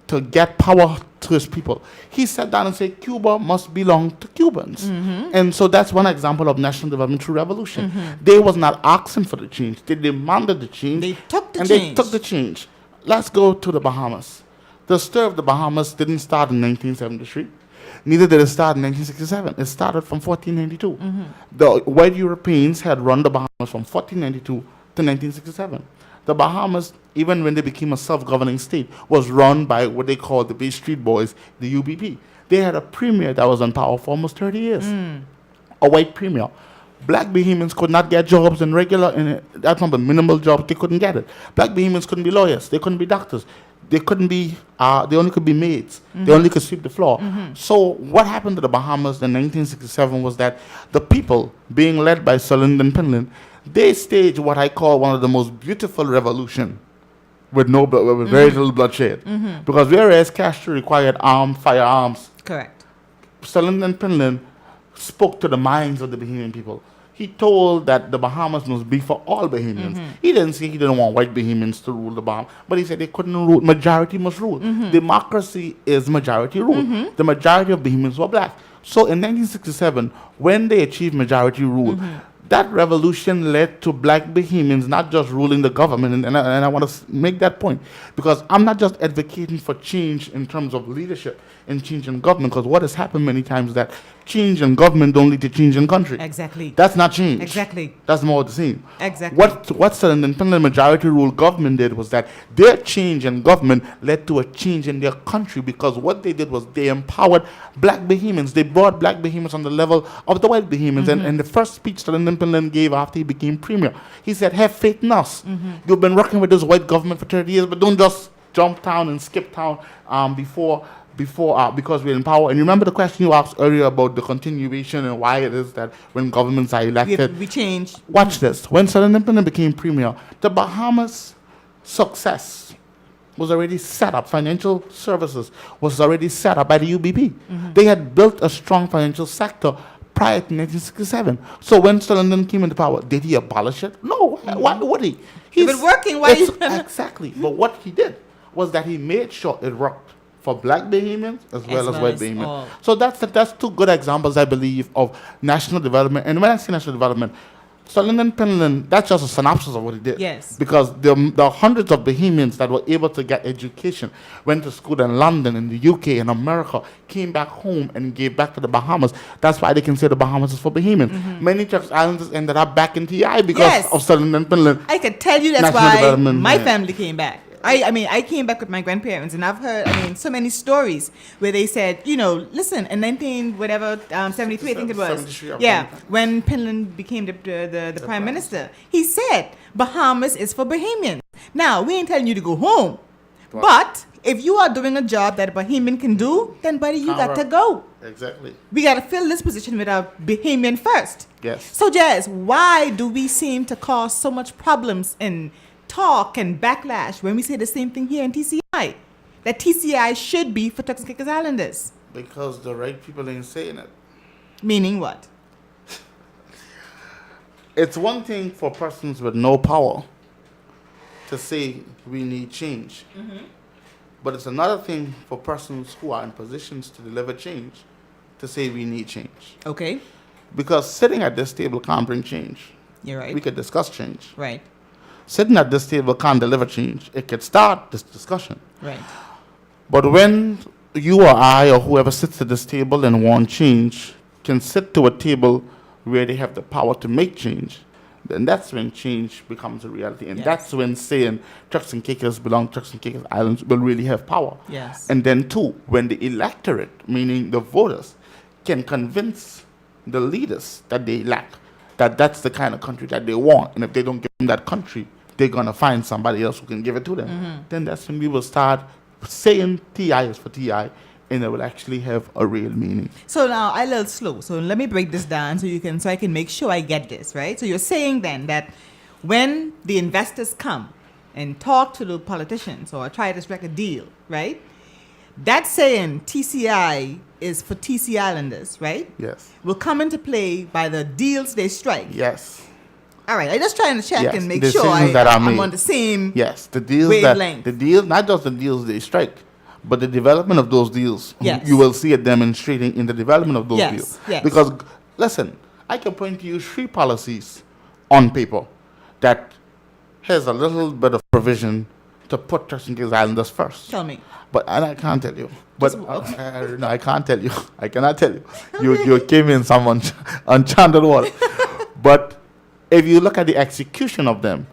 to get power to his people, he sat down and said, Cuba must belong to Cubans. And so that's one example of national development through revolution. They was not asking for the change. They demanded the change. They took the and change. they took the change. Let's go to the Bahamas. The stir of the Bahamas didn't start in 1973. Neither did it start in 1967. It started from 1492. The white Europeans had run the Bahamas from 1492 to 1967. The Bahamas, even when they became a self-governing state, was run by what they called the Bay Street Boys, the UBP. They had a premier that was in power for almost 30 years. A white premier. Black Bahamians could not get jobs in that's not the minimal jobs, they couldn't get it. Black Bahamians couldn't be lawyers, they couldn't be doctors. They couldn't be, they only could be maids. They only could sweep the floor. So what happened to the Bahamas in 1967 was that the people, being led by Sir Lyndon Pinland, they staged what I call one of the most beautiful revolution with with very little bloodshed. Because whereas Castro required firearms, Correct. Sir Lyndon Pinland spoke to the minds of the Bahamian people. He told that the Bahamas must be for all Bahamians. He didn't say he didn't want white Bahamians to rule the Bahamas, but he said they couldn't rule. Majority must rule. Democracy is majority rule. The majority of Bahamians were black. So in 1967, when they achieved majority rule, that revolution led to black Bahamians not just ruling the government, and I want to make that point, because I'm not just advocating for change in terms of leadership and change in government, because what has happened many times is that change in government don't lead to change in country. Exactly. That's not change. Exactly. That's more of the same. Exactly. What the independent majority rule government did was that their change in government led to a change in their country, because what they did was they empowered black Bahamians. They brought black Bahamians on the level of the white Bahamians. And the first speech that Independent gave after he became premier, he said, have faith in us. You've been working with this white government for 30 years, but don't just jump town and skip town because we're in power. And remember the question you asked earlier about the continuation and why it is that when governments are elected, we change. Watch this. When Sir Independent became premier, the Bahamas' success was already set up. Financial services was already set up by the UBP. They had built a strong financial sector prior to 1967. So when Sir Lyndon came into power, did he abolish it? No. Why would he? It's been working. Why? Exactly. But what he did was that he made sure it worked for black Bahamians as well as white Bahamians. So that's 2 good examples, I believe, of national development. And when I say national development, Sir Lyndon Pinland, that's just a synopsis of what he did. Yes. Because the hundreds of Bahamians that were able to get education, went to school in London, in the UK, in America, came back home and gave back to the Bahamas. That's why they can say the Bahamas is for Bahamians. Many Turks Islanders ended up back in TI because of Sir Lyndon Pinland. I could tell you that's why my family came back. I mean, I came back with my grandparents, and I've heard, so many stories where they said, listen, in 73, I think it was, when Pinland became the prime minister, he said, Bahamas is for Bahamians. Now, we ain't telling you to go home, but if you are doing a job that a Bahamian can do, then buddy, you got to go. Exactly. We got to fill this position with a Bahamian first. Yes. So, Jas, why do we seem to cause so much problems and talk and backlash when we say the same thing here in TCI? That TCI should be for Turks and Caicos Islanders. Because the right people ain't saying it. Meaning what? It's one thing for persons with no power to say we need change. But it's another thing for persons who are in positions to deliver change to say we need change. Okay. Because sitting at this table can't bring change. You're right. We could discuss change. Right. Sitting at this table can't deliver change. It could start this discussion. Right. But when you or I or whoever sits at this table and want change can sit to a table where they have the power to make change, then that's when change becomes a reality. And Yes. that's when saying Turks and Caicos belong to Turks and Caicos Islands will really have power. Yes. And then two, when the electorate, meaning the voters, can convince the leaders that they lack, that that's the kind of country that they want. And if they don't give them that country, they're going to find somebody else who can give it to them. Then that's when we will start saying TI is for TI, and it will actually have a real meaning. So now I a little slow. So let me break this down so I can make sure I get this, right? So you're saying then that when the investors come and talk to the politicians or try to strike a deal, right? That's saying TCI is for TC Islanders, right? Yes. Will come into play by the deals they strike. Yes. All right, I'm just trying to check Yes, and make the sure decisions that are I'm made. on the same. Yes. The deals Wavelength. not just the deals they strike, but the development of those deals. Yes. You will see it demonstrating in the development of those Yes, deals. yes. Because, listen, I can point to you 3 policies on paper that has a little bit of provision to put Turks and Caicos Islanders first. Tell me. And I can't tell you. But Just- no, I can't tell you. I cannot tell you. You came in some uncharted water. But if you look at the execution of them,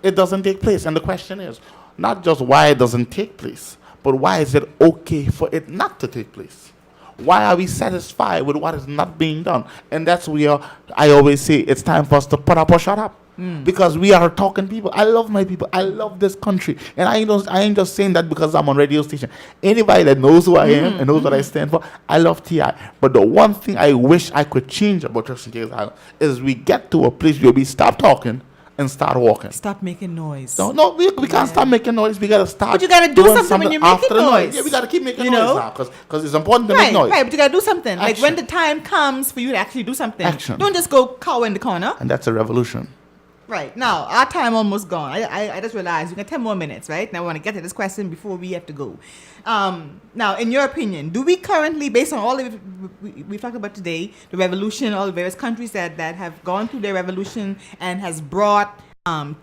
it doesn't take place. And the question is not just why it doesn't take place, but why is it okay for it not to take place? Why are we satisfied with what is not being done? And that's where I always say it's time for us to put up or shut up. Because we are talking people. I love my people. I love this country. And I ain't just saying that because I'm on radio station. Anybody that knows who I am and knows what I stand for, I love TI. But the one thing I wish I could change about Turks and Caicos Island is we get to a place where we stop talking and start walking. Stop making noise. No, we can't stop making noise. We gotta start. But you gotta do doing something when you're after making the noise. Yeah, we gotta keep making You noise know? now because it's important to Right, make noise. right, but you gotta do something. Like when Action. the time comes for you to actually do something. Action. Don't just go cower in the corner. And that's a revolution. Right. Now, our time almost gone. I just realized we got 10 more minutes, right? Now, I want to get to this question before we have to go. Now, in your opinion, do we currently, based on all that we've talked about today, the revolution, all the various countries that have gone through their revolution and has brought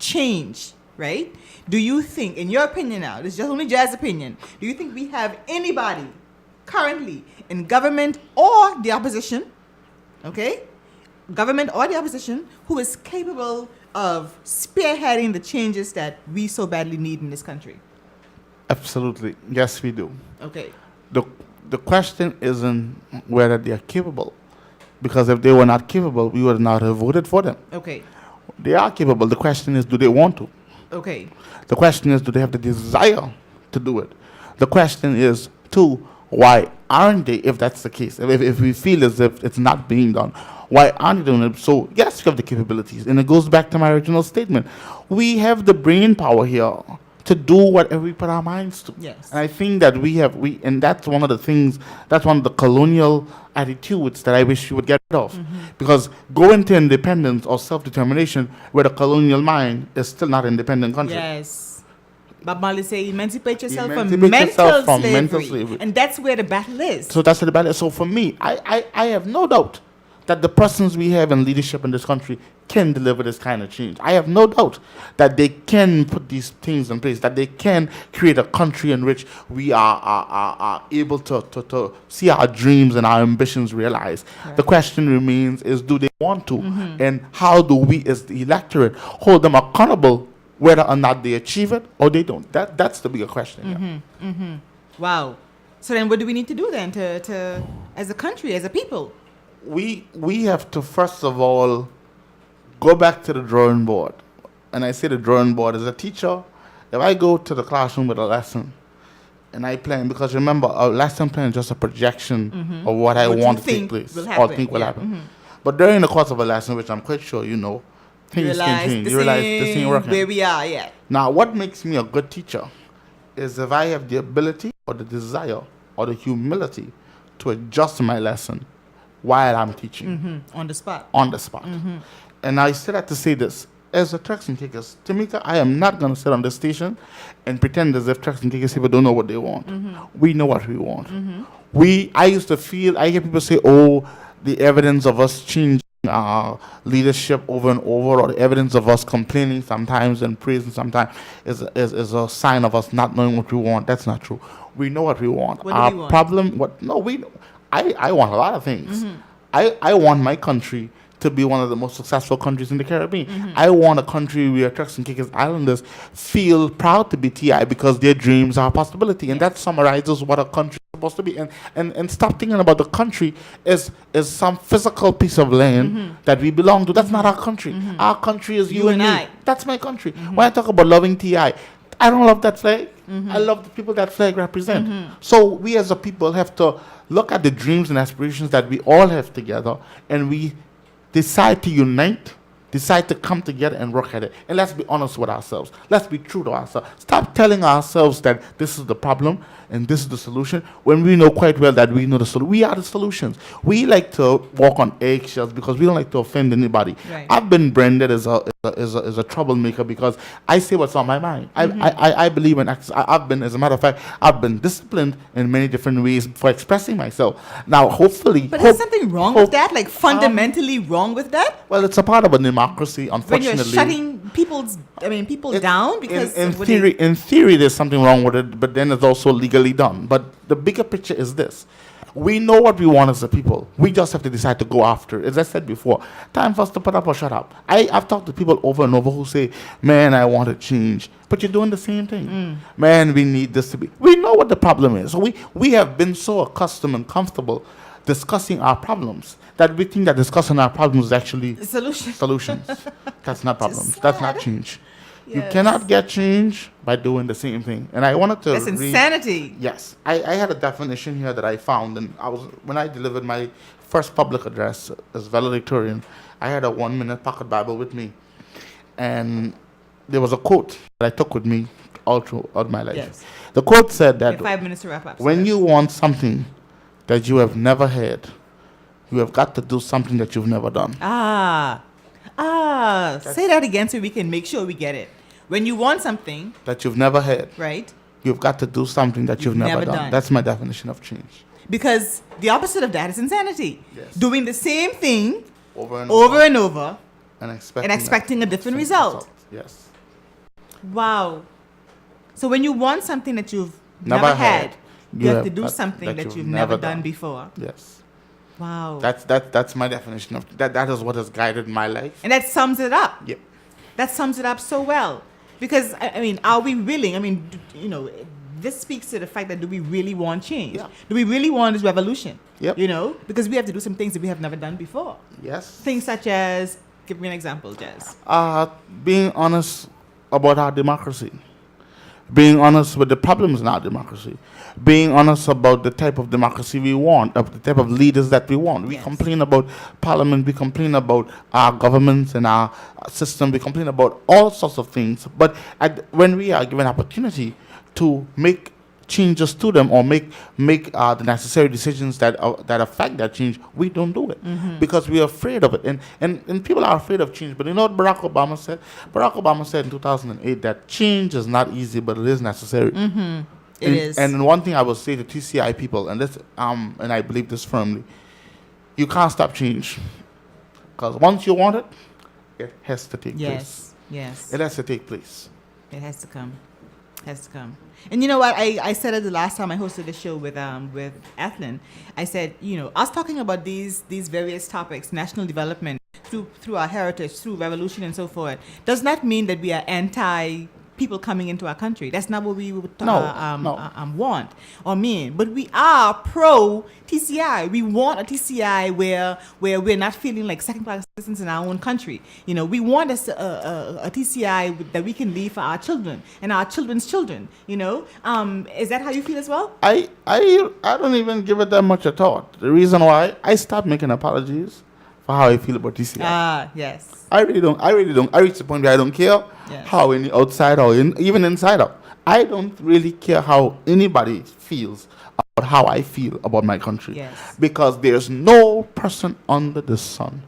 change, right? Do you think, in your opinion now, this is just only Jazz's opinion, do you think we have anybody currently in government or the opposition, okay? Government or the opposition who is capable of spearheading the changes that we so badly need in this country? Absolutely. Yes, we do. Okay. The question isn't whether they are capable. Because if they were not capable, we would not have voted for them. Okay. They are capable. The question is, do they want to? Okay. The question is, do they have the desire to do it? The question is, too, why aren't they, if that's the case? If we feel as if it's not being done, why aren't they doing it? So, yes, we have the capabilities. And it goes back to my original statement. We have the brain power here to do whatever we put our minds to. Yes. And I think that and that's one of the things, that's one of the colonial attitudes that I wish we would get rid of. Because going to independence or self-determination where the colonial mind is still not an independent country. Yes. Bob Marley say, emancipate yourself from Emancipate yourself from mental mental slavery. slavery. And that's where the battle is. So that's the balance. So for me, I have no doubt that the persons we have in leadership in this country can deliver this kind of change. I have no doubt that they can put these things in place, that they can create a country in which we are able to see our dreams and our ambitions realized. Right. The question remains is, do they want to? And how do we as the electorate hold them accountable whether or not they achieve it or they don't? That's the bigger question. Yeah. Wow. So then what do we need to do then to as a country, as a people? We have to first of all go back to the drawing board. And I say the drawing board as a teacher. If I go to the classroom with a lesson and I plan, because remember, our lesson plan is just a projection of what I What you want to take think place will or happen, think will yeah, happen. But during the course of a lesson, which I'm quite sure you know, things can change. You realize this ain't working. where we are, yeah. Now, what makes me a good teacher is if I have the ability or the desire or the humility to adjust my lesson while I'm teaching On the spot. on the spot. And I say that to say this. As a Turks and Caicos, Tamika, I am not going to sit on the station and pretend as if Turks and Caicos people don't know what they want. We know what we want. I used to feel, I hear people say, oh, the evidence of us changing leadership over and over, or the evidence of us complaining sometimes and praising sometimes is a sign of us not knowing what we want. That's not true. We know what we want. What do Our we want? problem, I want a lot of things. I want my country to be one of the most successful countries in the Caribbean. I want a country where Turks and Caicos Islanders feel proud to be TI because their dreams are a possibility. And that summarizes what a country is supposed to be. And stop thinking about the country as some physical piece of land that we belong to. That's not our country. Our country is you and me. I. That's my country. When I talk about loving TI, I don't love that flag. I love the people that flag represent. So we as a people have to look at the dreams and aspirations that we all have together, and we decide to unite, decide to come together and work at it. And let's be honest with ourselves. Let's be true to ourselves. Stop telling ourselves that this is the problem and this is the solution when we know quite well that we know the solution. We are the solutions. We like to walk on eggshells because we don't like to offend anybody. Right. I've been branded as a troublemaker because I say what's on my mind. I believe in I've been, as a matter of fact, I've been disciplined in many different ways for expressing myself. Now, hopefully, But is something wrong with that? Like fundamentally wrong with that? well, it's a part of a democracy, When unfortunately. you're shutting people down because in of what they- theory, there's something wrong with it, but then it's also legally done. But the bigger picture is this: we know what we want as a people. We just have to decide to go after it. As I said before, time for us to put up or shut up. I've talked to people over and over who say, "Man, I want to change," but you're doing the same thing. Man, we need this to be. We know what the problem is. So we have been so accustomed and comfortable discussing our problems that we think that discussing our problems is actually solution. solutions. That's not problems. That's not sad. change. You Yes. cannot get change by doing the same thing. And I wanted to That's read. insanity. Yes, I had a definition here that I found, and when I delivered my first public address as valedictorian, I had a 1-minute pocket Bible with me, and there was a quote that I took with me all throughout my life. Yes. The quote said We have that 5 minutes to wrap up. when you want something that you have never had, you have got to do something that you've never done. Say that again so we can make sure we get it. When you want something, That you've never had, right? you've got to do something that you've never done. That's my definition of change. Because the opposite of that is insanity. Yes. Doing the same thing Over and over and over. and and expecting a different result. Yes. Wow. So when you want something that you've never had, you have to do something that you've never done before. Yes. Wow. That's my definition of that. That is what has guided my life. And that sums it up. Yep. That sums it up so well. Because, I mean, are we willing? I mean, this speaks to the fact that do we really want change? Yeah. Do we really want this revolution? Yep. Because we have to do some things that we have never done before. Yes. Things such as, give me an example, Jas. Being honest about our democracy. Being honest with the problems in our democracy. Being honest about the type of democracy we want, of the type of leaders that we want. We Yes. complain about parliament, we complain about our governments and our system, we complain about all sorts of things. But when we are given opportunity to make changes to them or make the necessary decisions that affect that change, we don't do it because we are afraid of it. And people are afraid of change. But you know what Barack Obama said? Barack Obama said in 2008 that change is not easy, but it is necessary. It is. And one thing I will say to TCI people, and this, and I believe this firmly, you can't stop change. Because once you want it, it has to take place. Yes. It has to take place. It has to come. Has to come. And you know what? I said it the last time I hosted the show with Athlon. I said, us talking about these various topics, national development, through our heritage, through revolution and so forth, does not mean that we are anti people coming into our country. That's not what we would No. want or mean. But we are pro TCI. We want a TCI where we're not feeling like second-class citizens in our own country. You know, we want a TCI that we can leave for our children and our children's children. You know, is that how you feel as well? I don't even give it that much a thought. The reason why I stopped making apologies for how I feel about TCI. Yes. I really don't. I reach the point where I don't care Yes. how any outside or even inside out. I don't really care how anybody feels about how I feel about my country. Yes. Because there's no person under the sun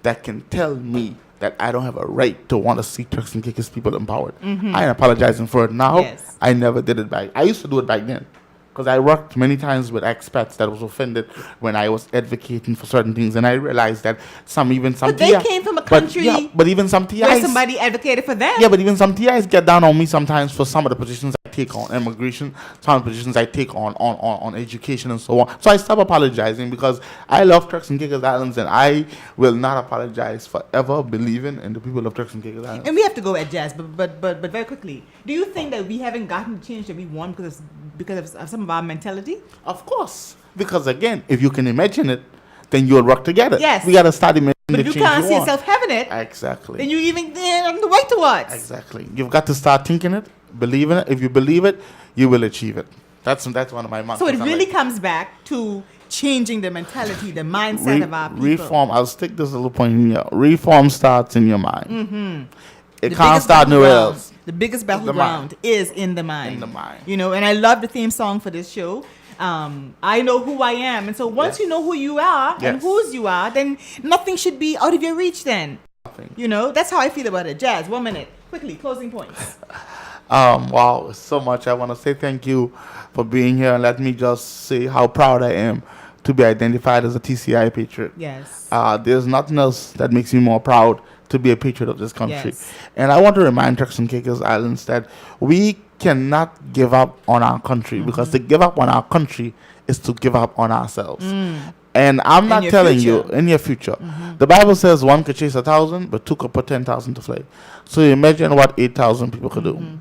that can tell me that I don't have a right to want to see Turks and Caicos people empowered. I ain't apologizing for it now. Yes. I never did it back. I used to do it back then. Because I worked many times with expats that was offended when I was advocating for certain things, and I realized that some But they came from a country but even some TIs, where somebody advocated for them. yeah, but even some TIs get down on me sometimes for some of the positions I take on immigration, some of the positions I take on education and so on. So I stop apologizing because I love Turks and Caicos Islands, and I will not apologize for ever believing in the people of Turks and Caicos Islands. And we have to go at Jas, but very quickly. Do you think that we haven't gotten the change that we want because of some of our mentality? Of course, because again, if you can imagine it, then you'll work together. Yes. We got to start imagining But the if you change can't see want. yourself having it, Exactly. then you even on the way towards. Exactly. You've got to start thinking it, believing it. If you believe it, you will achieve it. That's one of my mantras. So it I'm really like, comes back to changing the mentality, the mindset of our people. reform. I'll stick this little point in here. Reform starts in your mind. Mm-hmm. It can't start nowhere else. The biggest mind. battleground is in the mind. In the mind. You know, and I love the theme song for this show. I know who I am. And so once Yes. you know who you are and Yes. whose you are, then nothing should be out of your reach then. Nothing. You know, that's how I feel about it. Jas, 1 minute. Quickly, closing points. Wow, so much. I want to say thank you for being here, and let me just say how proud I am to be identified as a TCI Patriot. Yes. There's nothing else that makes me more proud to be a patriot of this country. Yes. And I want to remind Turks and Caicos Islands that we cannot give up on our country, because to give up on our country is to give up on ourselves. And I'm not your telling you, future. in your future. The Bible says one could chase 1,000, but two could put 10,000 to flight. So imagine what 8,000 people could do.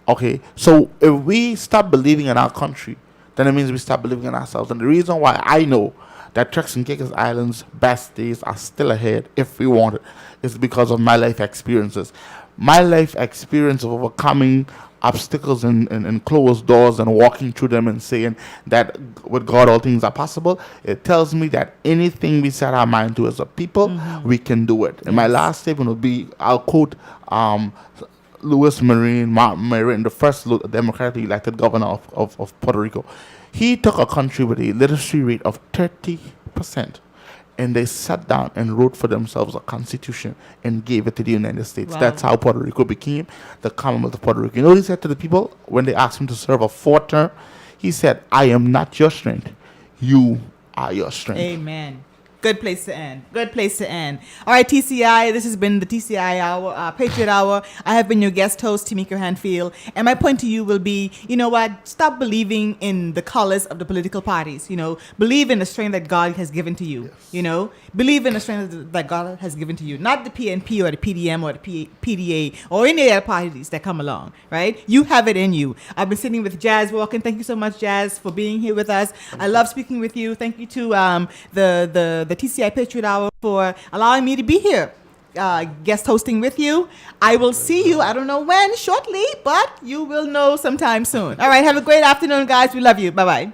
Okay, so if we stop believing in our country, then it means we stop believing in ourselves. And the reason why I know that Turks and Caicos Islands' best days are still ahead, if we want it, is because of my life experiences. My life experience of overcoming obstacles and closed doors and walking through them and saying that with God all things are possible, it tells me that anything we set our mind to as a people, we can do it. And my last statement will be, I'll quote Martin Marin, the first democratically elected governor of Puerto Rico. He took a country with a literacy rate of 30%, and they sat down and wrote for themselves a constitution and gave it to the United States. Wow. That's how Puerto Rico became the Commonwealth of Puerto Rico. You know what he said to the people when they asked him to serve a 4th term? He said, I am not your strength. You are your strength. Amen. Good place to end. Good place to end. All right, TCI, this has been the TCI Hour, Patriot Hour. I have been your guest host, Tamika Handfield. And my point to you will be, you know what? Stop believing in the colors of the political parties. You know, believe in the strength that God has given to you. Yes. You know, believe in the strength that God has given to you. Not the PNP or the PDM or the PDA or any other parties that come along, right? You have it in you. I've been sitting with Jas Walkin. Thank you so much, Jas, for being here with us. I love speaking with you. Thank you to the TCI Patriot Hour for allowing me to be here, guest hosting with you. I will see you, I don't know when, shortly, but you will know sometime soon. All right, have a great afternoon, guys. We love you. Bye-bye.